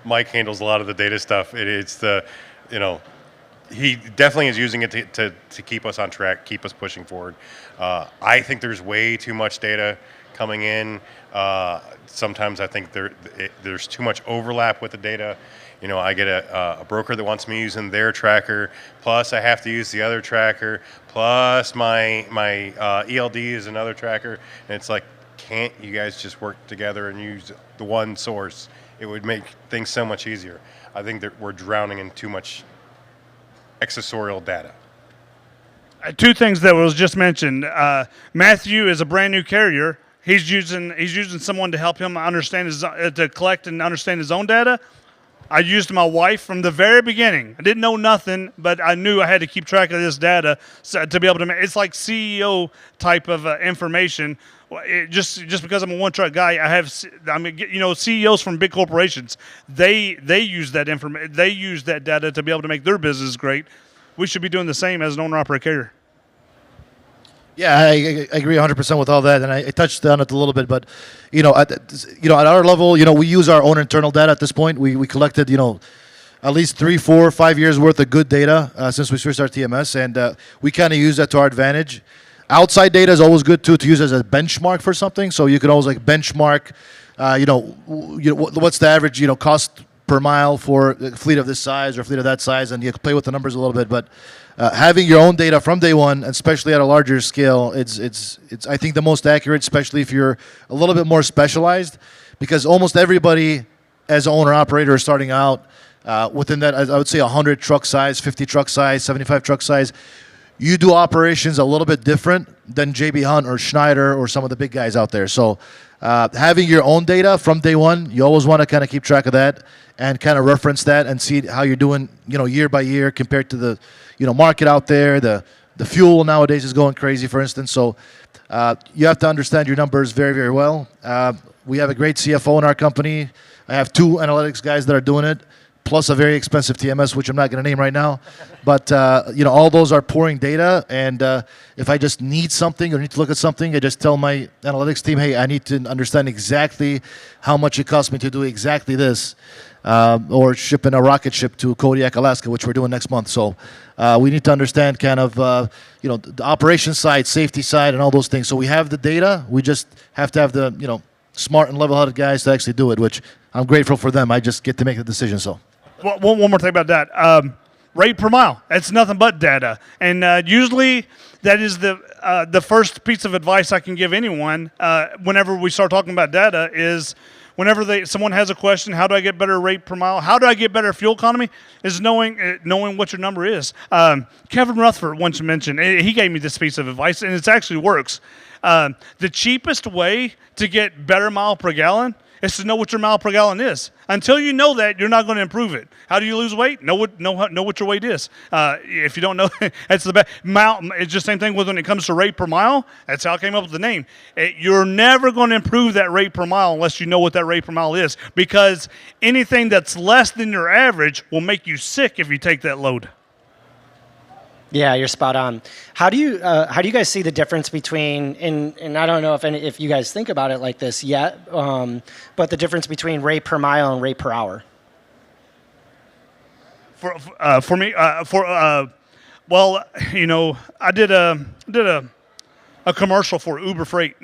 Mike handles a lot of the data stuff. It's he definitely is using it to keep us on track, keep us pushing forward. I think there's way too much data coming in. Sometimes I think there's too much overlap with the data. I get a broker that wants me using their tracker, plus I have to use the other tracker, plus my ELD is another tracker, and it's like, can't you guys just work together and use the one source? It would make things so much easier. I think that we're drowning in too much accessorial data. Two things that was just mentioned. Matthew is a brand new carrier. He's using someone to help him understand to collect and understand his own data. I used my wife from the very beginning. I didn't know nothing, but I knew I had to keep track of this data to be able to. It's like CEO type of information. Just because I'm a one-truck guy, CEOs from big corporations, they use that information. They use that data to be able to make their business great. We should be doing the same as an owner-operator carrier. Yeah, I agree 100% with all that, and I touched on it a little bit. But at our level, we use our own internal data at this point. We collected at least 3, 4, 5 years worth of good data since we switched our TMS, and we kind of use that to our advantage. Outside data is always good to use as a benchmark for something. So you could always benchmark, what's the average cost per mile for a fleet of this size or a fleet of that size, and you play with the numbers a little bit. But having your own data from day one, especially at a larger scale, it's I think the most accurate, especially if you're a little bit more specialized, because almost everybody as an owner operator is starting out within that, I would say 100 truck size, 50 truck size, 75 truck size. You do operations a little bit different than JB Hunt or Schneider or some of the big guys out there. So having your own data from day one, you always want to kind of keep track of that and kind of reference that and see how you're doing, year by year compared to the, market out there. The fuel nowadays is going crazy, for instance. So you have to understand your numbers very, very well. We have a great CFO in our company. I have 2 analytics guys that are doing it, plus a very expensive TMS, which I'm not going to name right now. But, all those are pouring data. And if I just need something or need to look at something, I just tell my analytics team, hey, I need to understand exactly how much it costs me to do exactly this. Or shipping a rocket ship to Kodiak, Alaska, which we're doing next month. So we need to understand kind of, the operations side, safety side, and all those things. So we have the data. We just have to have the, smart and level-headed guys to actually do it, which I'm grateful for them. I just get to make the decision, so. One more thing about that. Rate per mile. It's nothing but data. And usually that is the first piece of advice I can give anyone whenever we start talking about data is whenever someone has a question, how do I get better rate per mile? How do I get better fuel economy? Is knowing what your number is. Kevin Rutherford once mentioned, he gave me this piece of advice, and it actually works. The cheapest way to get better mile per gallon is to know what your mile per gallon is. Until you know that, you're not going to improve it. How do you lose weight? Know what your weight is. If you don't know, that's the best. It's just the same thing with when it comes to rate per mile. That's how I came up with the name. You're never going to improve that rate per mile unless you know what that rate per mile is, because anything that's less than your average will make you sick if you take that load. Yeah, you're spot on. How do you guys see the difference between and I don't know if you guys think about it like this yet, but the difference between rate per mile and rate per hour? For me, well, I did a commercial for Uber Freight,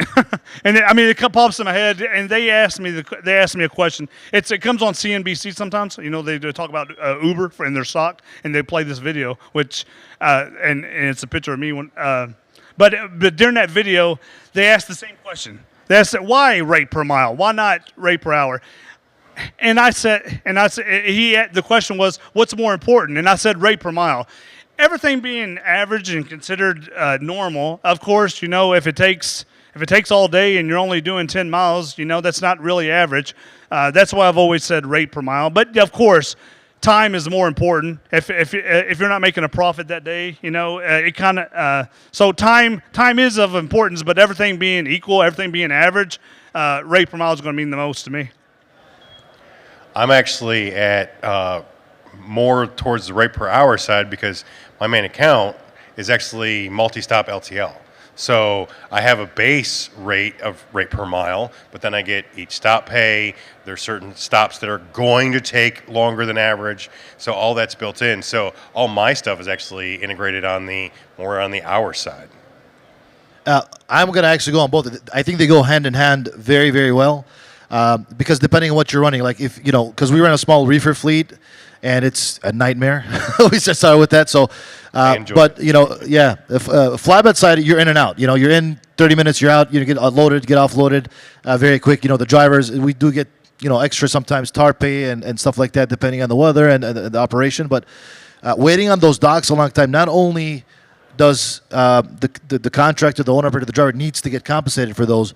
and it pops in my head. And they asked me a question. It comes on CNBC sometimes. They talk about Uber in their stock, and they play this video, which and it's a picture of me when. But during that video, they asked the same question. They asked, why rate per mile? Why not rate per hour? And I said, the question was, what's more important? And I said, rate per mile. Everything being average and considered normal, of course, if it takes all day and you're only doing 10 miles, that's not really average. That's why I've always said rate per mile. But of course, time is more important. If you're not making a profit that day, it kind of so time is of importance. But everything being equal, everything being average, rate per mile is going to mean the most to me. I'm actually at more towards the rate per hour side because my main account is actually multi-stop LTL. So I have a base rate of rate per mile, but then I get each stop pay. There's certain stops that are going to take longer than average. So all that's built in. So all my stuff is actually integrated more on the hour side. I'm going to actually go on both. I think they go hand in hand very, very well. Because depending on what you're running, like because we run a small reefer fleet, and it's a nightmare. We just started with that. So, but if flatbed side, you're in and out. You're in 30 minutes, you're out. You get loaded, get offloaded, very quick. The drivers, we do get extra sometimes tar pay and stuff like that, depending on the weather and the operation. But waiting on those docks a long time, not only does the contractor, the owner operator, the driver needs to get compensated for those,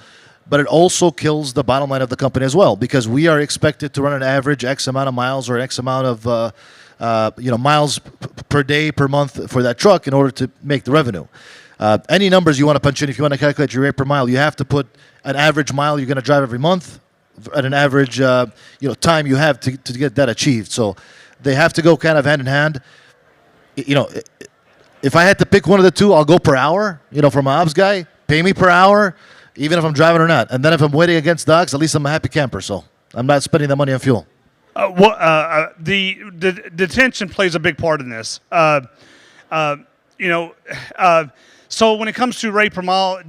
but it also kills the bottom line of the company as well, because we are expected to run an average X amount of miles or X amount of miles per day, per month for that truck in order to make the revenue. Any numbers you want to punch in, if you want to calculate your rate per mile, you have to put an average mile you're going to drive every month at an average time you have to get that achieved. So they have to go kind of hand in hand. If I had to pick one of the two, I'll go per hour. From my ops guy, pay me per hour, even if I'm driving or not. And then if I'm waiting against docks, at least I'm a happy camper. So I'm not spending the money on fuel. The detention plays a big part in this. So when it comes to rate per mile,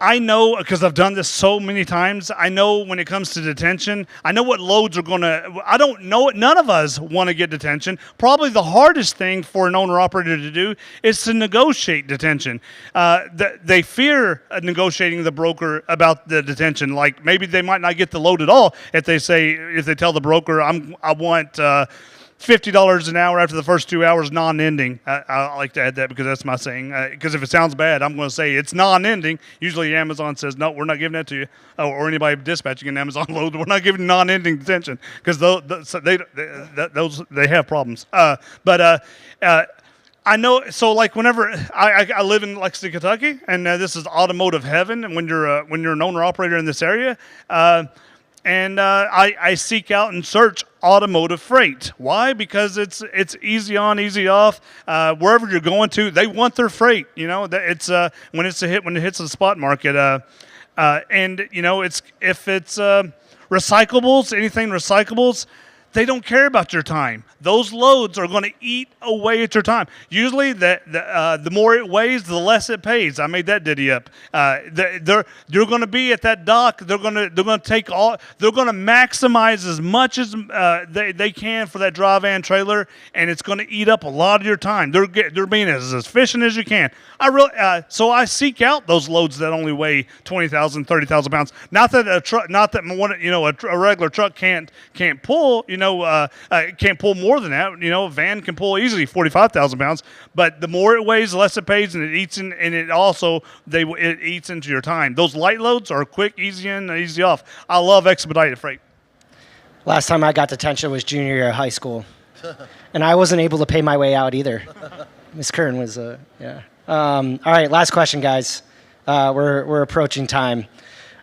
I know, because I've done this so many times, I know when it comes to detention, I know what loads are going to, I don't know it, none of us want to get detention. Probably the hardest thing for an owner-operator to do is to negotiate detention. They fear negotiating the broker about the detention. Like maybe they might not get the load at all if they tell the broker, I want $50 an hour after the first 2 hours, non-ending. I like to add that because that's my saying. Because if it sounds bad, I'm going to say it's non-ending. Usually Amazon says, no, we're not giving that to you. Or anybody dispatching an Amazon load, we're not giving non-ending detention because they have problems. I know, so like whenever I live in Lexington, Kentucky, and this is automotive heaven, and when you're an owner-operator in this area, and I seek out and search automotive freight. Why? Because it's easy on, easy off. Wherever you're going to, they want their freight. It's when it hits the spot market. And if it's recyclables, anything recyclables, they don't care about your time. Those loads are going to eat away at your time. Usually, the more it weighs, the less it pays. I made that ditty up. You're going to be at that dock. They're going to take all. They're going to maximize as much as they can for that dry van trailer, and it's going to eat up a lot of your time. They're being as efficient as you can. So I seek out those loads that only weigh 20,000, 30,000 pounds. Not that a regular truck can't pull. Can't pull more than that. A van can pull easily 45,000 pounds, but the more it weighs, the less it pays, and it eats in, and it also it eats into your time. Those light loads are quick, easy in, and easy off. I love expedited freight. Last time I got detention was junior year of high school, and I wasn't able to pay my way out either. Miss Kern was yeah. All right, last question, guys. We're approaching time.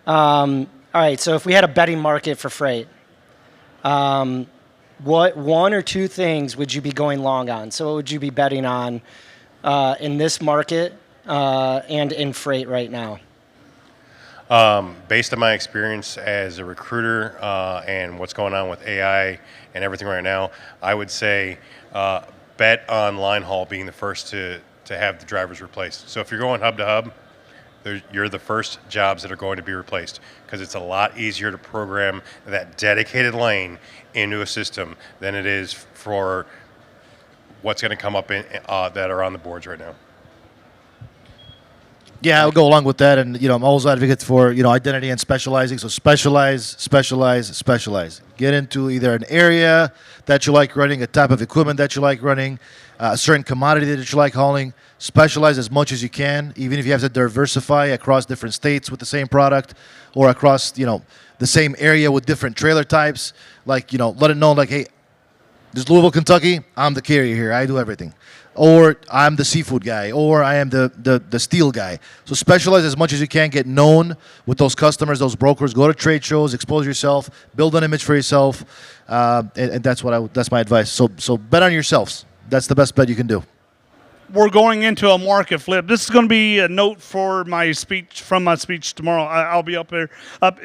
All right, so if we had a betting market for freight, what one or two things would you be going long on? So what would you be betting on in this market and in freight right now? Based on my experience as a recruiter and what's going on with AI and everything right now, I would say bet on line haul being the first to have the drivers replaced. So if you're going hub to hub, you're the first jobs that are going to be replaced because it's a lot easier to program that dedicated lane into a system than it is for what's going to come up in, that are on the boards right now. Yeah, I'll go along with that, and I'm always advocate for identity and specializing. So specialize. Get into either an area that you like running, a type of equipment that you like running, a certain commodity that you like hauling. Specialize as much as you can, even if you have to diversify across different states with the same product, or across the same area with different trailer types. Like let it know like, hey, this is Louisville, Kentucky. I'm the carrier here. I do everything. Or I'm the seafood guy, or I am the steel guy. So specialize as much as you can. Get known with those customers, those brokers. Go to trade shows, expose yourself, build an image for yourself, and that's that's my advice. So bet on yourselves. That's the best bet you can do. We're going into a market flip. This is going to be a note for my speech tomorrow. I'll be up there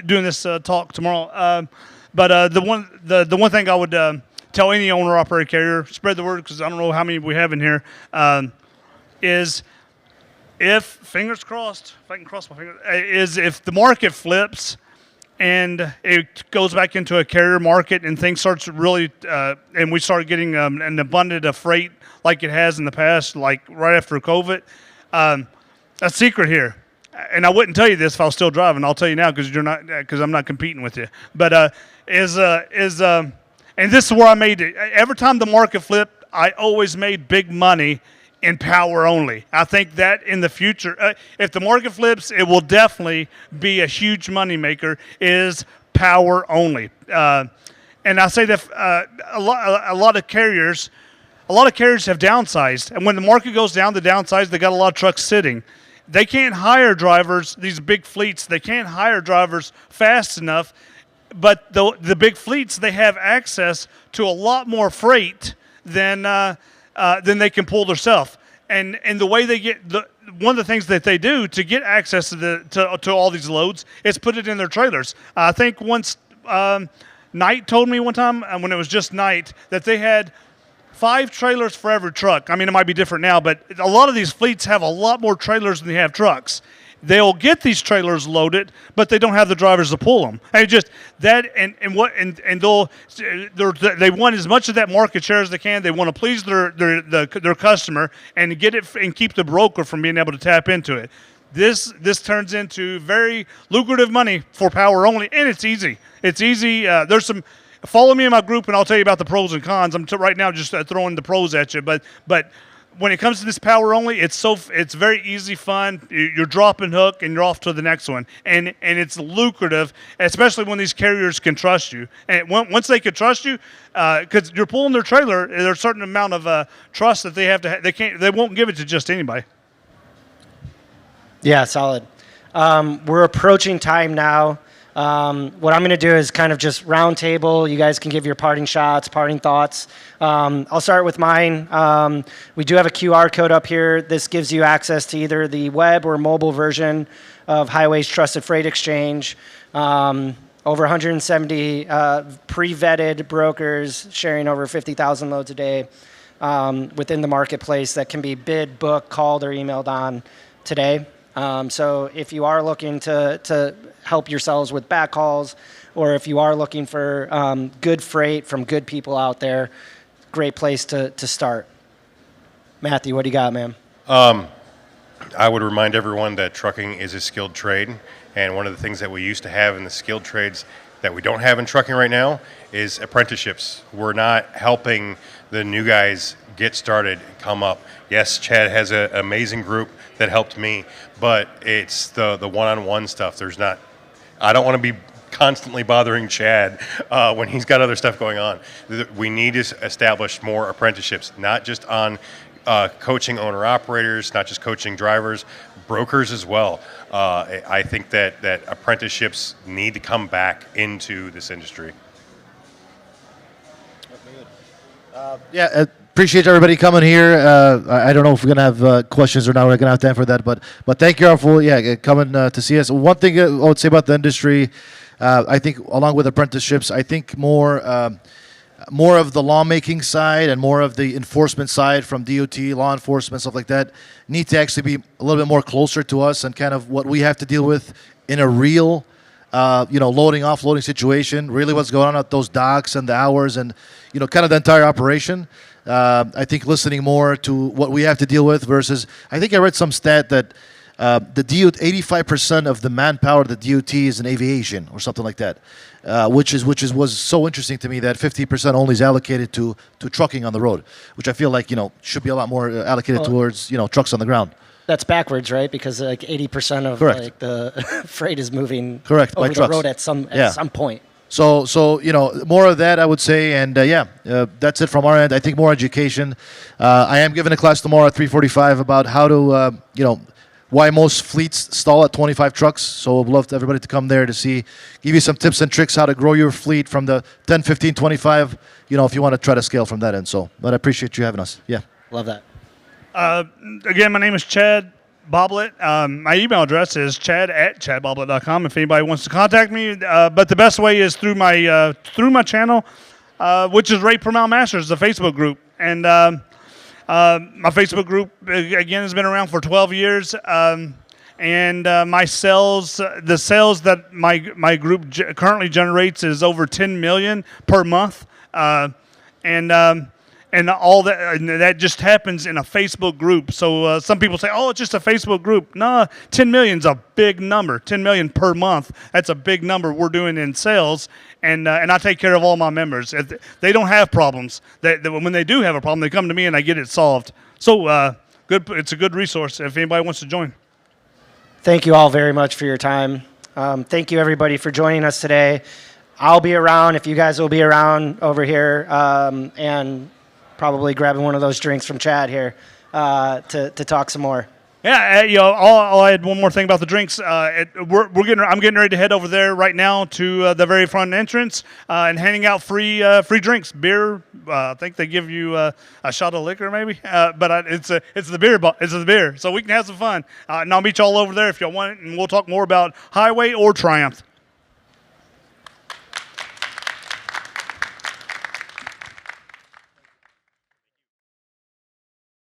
doing this talk tomorrow. But the one thing I would tell any owner operator carrier, spread the word because I don't know how many we have in here, is if, fingers crossed, if I can cross my fingers, is if the market flips and it goes back into a carrier market and things starts really, and we start getting an abundance of freight like it has in the past, like right after COVID, a secret here. And I wouldn't tell you this if I was still driving. I'll tell you now because I'm not competing with you. But and this is where I made it. Every time the market flipped, I always made big money in power only. I think that in the future, if the market flips, it will definitely be a huge money maker, is power only. And I say that a lot of carriers have downsized. And when the market goes down, the downsize, they got a lot of trucks sitting. They can't hire drivers, these big fleets, they can't hire drivers fast enough. But the big fleets, they have access to a lot more freight than they can pull themselves. And the way they get one of the things that they do to get access to all these loads is put it in their trailers. I think once Knight told me one time when it was just Knight that they had 5 trailers for every truck. I mean, it might be different now, but a lot of these fleets have a lot more trailers than they have trucks. They'll get these trailers loaded, but they don't have the drivers to pull them. And just that, and they want as much of that market share as they can. They want to please their customer and get it and keep the broker from being able to tap into it. This turns into very lucrative money for power only, and it's easy. It's easy. There's some. Follow me in my group, and I'll tell you about the pros and cons. I'm right now just throwing the pros at you, but. When it comes to this power only, it's very easy, fun. You're dropping hook and you're off to the next one, and it's lucrative, especially when these carriers can trust you. And once they can trust you, because you're pulling their trailer, there's a certain amount of trust that they have to. They won't give it to just anybody. Yeah, solid. We're approaching time now. What I'm going to do is kind of just round table. You guys can give your parting shots, parting thoughts. I'll start with mine. We do have a QR code up here. This gives you access to either the web or mobile version of Highway's Trusted Freight Exchange. Over 170 pre-vetted brokers sharing over 50,000 loads a day within the marketplace that can be bid, booked, called, or emailed on today. So if you are looking to help yourselves with backhauls, or if you are looking for good freight from good people out there, great place to start. Matthew, what do you got, man? I would remind everyone that trucking is a skilled trade, and one of the things that we used to have in the skilled trades that we don't have in trucking right now is apprenticeships. We're not helping the new guys get started, come up. Yes, Chad has an amazing group that helped me, but it's the one-on-one stuff. I don't want to be constantly bothering Chad when he's got other stuff going on. We need to establish more apprenticeships, not just on coaching owner-operators, not just coaching drivers, brokers as well. I think that apprenticeships need to come back into this industry. Yeah, appreciate everybody coming here. I don't know if we're gonna have questions or not. We're gonna have time for that, but thank you all for coming to see us. One thing I would say about the industry, I think along with apprenticeships, I think more of the lawmaking side and more of the enforcement side from DOT, law enforcement, stuff like that, need to actually be a little bit more closer to us and kind of what we have to deal with in a real, loading, offloading situation, really what's going on at those docks and the hours and, kind of the entire operation. I think listening more to what we have to deal with versus, I think I read some stat that the DOT, 85% of the manpower of the DOT is in aviation or something like that, which was so interesting to me that 50% only is allocated to trucking on the road, which I feel like should be a lot more allocated towards trucks on the ground. That's backwards, right? Because like 80% of Correct. like the freight is moving Correct, by over the trucks. road at some point. So more of that I would say, and that's it from our end. I think more education. I am giving a class tomorrow at 3:45 about how to why most fleets stall at 25 trucks. So I'd love everybody to come there to give you some tips and tricks how to grow your fleet from the 10, 15, 25. If you want to try to scale from that end. So, but I appreciate you having us. Yeah, Love that. Again, my name is Chad Boblet. My email address is chad@chadboblet.com if anybody wants to contact me. But the best way is through my channel, which is Rate Per Mile Masters, the Facebook group. And my Facebook group, again, has been around for 12 years. And the sales that my group currently generates is over 10 million per month. And all that just happens in a Facebook group. So some people say, "Oh, it's just a Facebook group." No, 10 million is a big number. 10 million per month. That's a big number we're doing in sales, and I take care of all my members. If they don't have problems, when they do have a problem, they come to me and I get it solved. So good. It's a good resource if anybody wants to join. Thank you all very much for your time. Thank you everybody for joining us today. I'll be around if you guys will be around over here, and probably grabbing one of those drinks from Chad here to talk some more. Yeah, I'll add one more thing about the drinks. I'm getting ready to head over there right now to the very front entrance and handing out free drinks, beer. I think they give you a shot of liquor, maybe, but it's the beer. It's the beer, so we can have some fun. And I'll meet you all over there if y'all want it, and we'll talk more about Highway or Triumph.